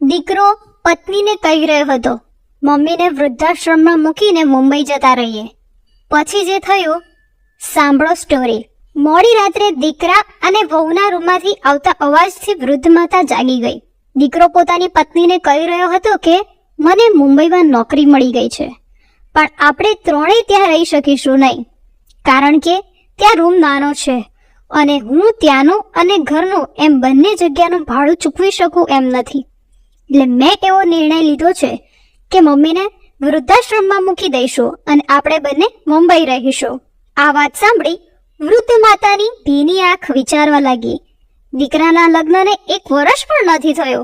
દીકરો પત્નીને કહી રહ્યો હતો, મમ્મીને વૃદ્ધાશ્રમમાં મૂકીને મુંબઈ જતા રહીએ. પછી જે થયું સાંભળો સ્ટોરી. મોડી રાત્રે દીકરા અને વહુના રૂમમાંથી આવતા અવાજથી વૃદ્ધ માતા જાગી ગઈ. દીકરો પોતાની પત્નીને કહી રહ્યો હતો કે મને મુંબઈમાં નોકરી મળી ગઈ છે, પણ આપણે ત્રણેય ત્યાં રહી શકીશું નહીં, કારણ કે ત્યાં રૂમ નાનો છે અને હું ત્યાંનું અને ઘરનું એમ બંને જગ્યાનું ભાડું ચૂકવી શકું એમ નથી. એટલે મેં એવો નિર્ણય લીધો છે કે મમ્મીને વૃદ્ધાશ્રમમાં મૂકી દઈશું અને આપણે બંને મુંબઈ રહીશું. આ વાત સાંભળી વૃદ્ધ માતાની ભીની આંખ વિચારવા લાગી. દીકરાના લગ્નને 1 વર્ષ પણ નથી થયો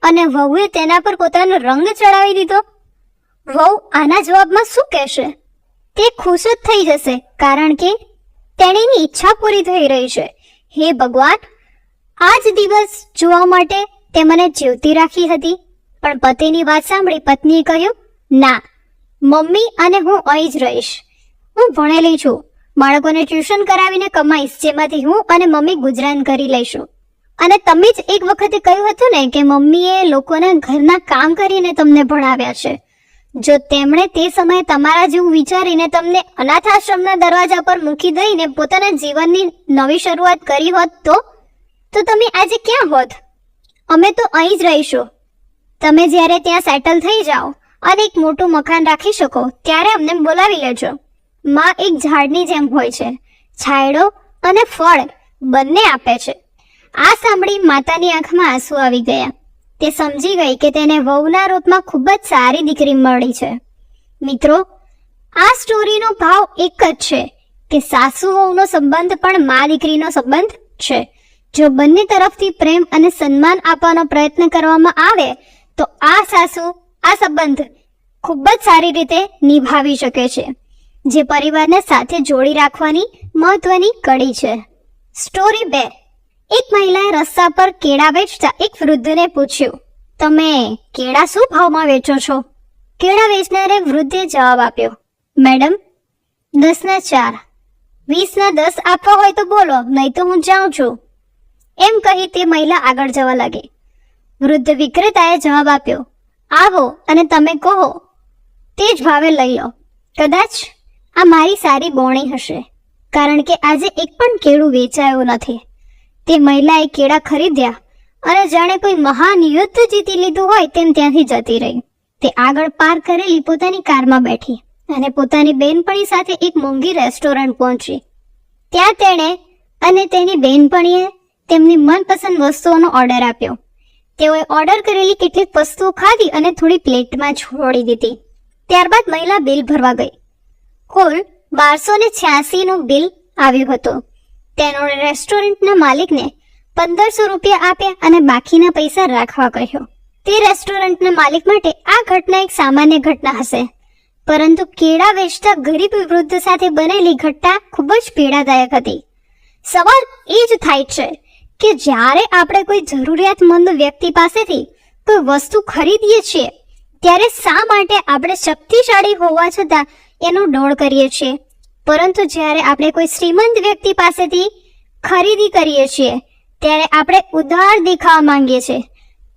અને વહુએ તેના પર પોતાનો રંગ ચડાવી દીધો. વહુ આના જવાબમાં શું કહેશે? તે ખુશ જ થઈ જશે, કારણ કે તેણીની ઈચ્છા પૂરી થઈ રહી છે. હે ભગવાન, આ જ દિવસ જોવા માટે તે મને જીવતી રાખી હતી. પણ પતિની વાત સાંભળી પત્નીએ કહ્યું, ના, મમ્મી અને હું અહીં જ રહીશ. હું ભણેલી છું, બાળકોને ટ્યુશન કરાવીને કમાઈશ, જેમાંથી હું અને મમ્મી ગુજરાન કરી લઈશું. અને તમે જ એક વખતે કહ્યું હતું ને કે મમ્મીએ લોકોના ઘરના કામ કરીને તમને ભણાવ્યા છે. જો તેમણે તે સમયે તમારા જેવું વિચારીને તમને અનાથ આશ્રમના દરવાજા પર મૂકી દઈને પોતાના જીવનની નવી શરૂઆત કરી હોત તો તમે આજે ક્યાં હોત? અમે તો અહીં જ રહીશું. તમે જ્યારે ત્યાં સેટલ થઈ જાઓ અને એક મોટું મકાન રાખી શકો ત્યારે અમને બોલાવી લેજો. માં એક ઝાડની જેમ હોય છે, છાંયડો અને ફળ બંને આપે છે. આ સાંભળી માતાની આંખમાં આંસુ આવી ગયા. તે સમજી ગઈ કે તેને વહુના રૂપમાં ખૂબ જ સારી દીકરી મળી છે. મિત્રો, આ સ્ટોરીનો ભાવ એક જ છે કે સાસુ વહુનો સંબંધ પણ મા દીકરીનો સંબંધ છે. જો બંને તરફથી પ્રેમ અને સન્માન આપવાનો પ્રયત્ન કરવામાં આવે તો આ સંબંધ ખૂબ જ સારી રીતે નિભાવી શકે છે, જે પરિવારને સાથે જોડી રાખવાની મહત્વની કડી છે. સ્ટોરી 2. એક મહિલાએ રસ્તા પર કેળા વેચતા એક વૃદ્ધને પૂછ્યું, તમે કેળા શું ભાવમાં વેચો છો? કેળા વેચનારે વૃદ્ધે જવાબ આપ્યો, મેડમ, 10ના 4, 20ના 10 આપવા હોય તો બોલો, નહીં તો હું જાઉં છું. એમ કહી તે મહિલા આગળ જવા લાગી. વૃદ્ધ વિક્રેતાએ જવાબ આપ્યો, આવો અને તમે કહો તે જ ભાવે લઈ લો. કદાચ આ મારી સારી બોણી હશે, કારણ કે આજે એક પણ કેળું વેચાયું નથી. તે મહિલાએ કેળા ખરીદ્યા અને જાણે કોઈ મહાન યુદ્ધ જીતી લીધું હોય તેમ ત્યાંથી જતી રહી. તે આગળ પાર્ક કરેલી પોતાની કારમાં બેઠી અને પોતાની બેનપણી સાથે એક મોંઘી રેસ્ટોરન્ટ પહોંચી. ત્યાં તેણે અને તેની બેનપણીએ તેમની મનપસંદ વસ્તુઓનો ઓર્ડર આપ્યો. તેઓએ ઓર્ડર કરેલી કેટલીક વસ્તુઓ ખાધી અને થોડી પ્લેટમાં છોડી દીધી. ત્યારબાદ મહિલા બિલ ભરવા ગઈ. કુલ 1286નું બિલ આવ્યું હતું. તેનો રેસ્ટોરન્ટના માલિકને 1500 રૂપિયા આપ્યા અને બાકીના પૈસા રાખવા કહ્યો. તે રેસ્ટોરન્ટના માલિક માટે આ ઘટના એક સામાન્ય ઘટના હશે, પરંતુ કેળા વેચતા ગરીબ વૃદ્ધ સાથે બનેલી ઘટના ખૂબ જ પીડાદાયક હતી. સવાલ એ જ થાય છે કે જ્યારે આપણે કોઈ જરૂરિયાતમંદ વ્યક્તિ પાસેથી કોઈ વસ્તુ ખરીદીએ છીએ ત્યારે શા માટે આપણે શક્તિશાળી હોવા છતાં એનો ડોળ કરીએ છીએ, પરંતુ જ્યારે આપણે કોઈ શ્રીમંત વ્યક્તિ પાસેથી ખરીદી કરીએ છીએ ત્યારે આપણે ઉદાર દેખાવા માંગીએ છીએ,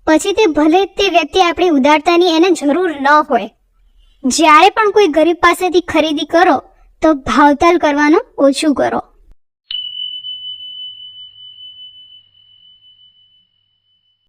પછી તે ભલે તે વ્યક્તિ આપણી ઉદારતાની એને જરૂર ન હોય. જ્યારે પણ કોઈ ગરીબ પાસેથી ખરીદી કરો તો ભાવતાલ કરવાનું ઓછું કરો.